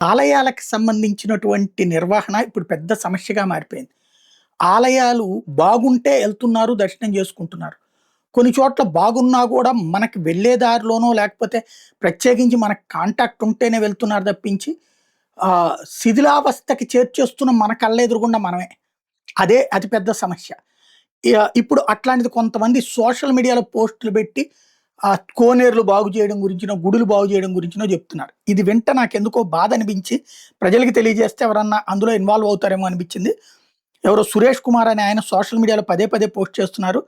ఆలయాలకు సంబంధించినటువంటి నిర్వహణ ఇప్పుడు పెద్ద సమస్యగా మారిపోయింది. ఆలయాలు బాగుంటే ఎళ్తున్నారు, దర్శనం చేసుకుంటున్నారు. కొన్ని చోట్ల బాగున్నా గూడా మనకి వెళ్ళే దారిలోనో లేకపోతే ప్రత్యేకించి మనకు కాంటాక్ట్ ఉంటేనే వెళ్తున్నారు తప్పించి శిథిలావస్థకి చేర్చేస్తున్న మన కళ్ళెదురుగుండా మనమే. అదే అతి పెద్ద సమస్య. ఇప్పుడు అట్లాంటిది కొంతమంది సోషల్ మీడియాలో పోస్టులు పెట్టి కోనేరులు బాగు చేయడం గురించినో, గుడులు బాగు చేయడం గురించినో జెప్తున్నారు. ఇది వింటే నాకెందుకో బాధనిపించి ప్రజలకి తెలియజేస్తే ఎవరన్నా అందులో ఇన్వాల్వ్ అవుతారేమో అనిపించింది. ఎవరో సురేష్ కుమార్ అనే ఆయన సోషల్ మీడియాలో పదే పదే పోస్ట్ చేస్తున్నారు.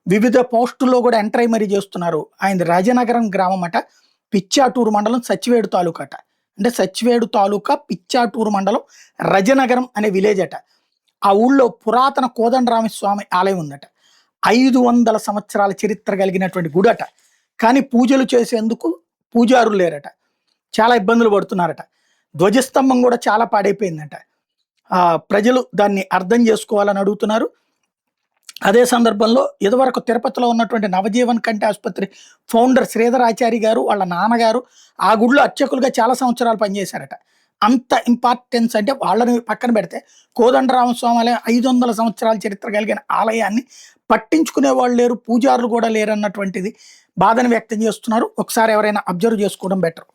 వివిధ పోస్టుల్లో గూడా ఎంటర్ అయ్యి మరీ చేస్తున్నారు. ఆయనది రాజనగరం గ్రామం అట. పిచ్చాటూరు మండలం సచ్చివేడు తాలూకా అట. అంటే సచ్చివేడు తాలూకా పిచ్చాటూరు మండలం రజనగరం అనే విలేజ్ అట. ఆ ఊళ్ళో పురాతన కోదండరామస్వామి ఆలయం ఉందట. 500 సంవత్సరాల చరిత్ర కలిగినటువంటి గుడట. కానీ పూజలు చేసేందుకు పూజారులు లేరట. చాలా ఇబ్బందులు పడుతున్నారట. ధ్వజస్తంభం గూడా చాలా పాడైపోయిందట. ప్రజలు దాన్ని అర్థం చేసుకోవాలని అడుగుతున్నారు. అదే సందర్భంలో ఇదివరకు తిరుపతిలో ఉన్నటువంటి నవజీవన్ కంటి ఆసుపత్రి ఫౌండర్ శ్రీధరాచారి గారు, వాళ్ళ నాన్నగారు ఆ గుడిలో అర్చకులుగా చాలా సంవత్సరాలు పనిచేశారట. అంత ఇంపార్టెన్స్ అంటే వాళ్ళని పక్కన పెడితే కోదండరామస్వామి ఆలయం 500 సంవత్సరాల చరిత్ర కలిగిన ఆలయాన్ని పట్టించుకునే వాళ్ళు లేరు, పూజారులు కూడా లేరన్నటువంటిది బాధను వ్యక్తం చేస్తున్నారు. ఒకసారి ఎవరైనా అబ్జర్వ్ చేసుకోవడం బెటర్.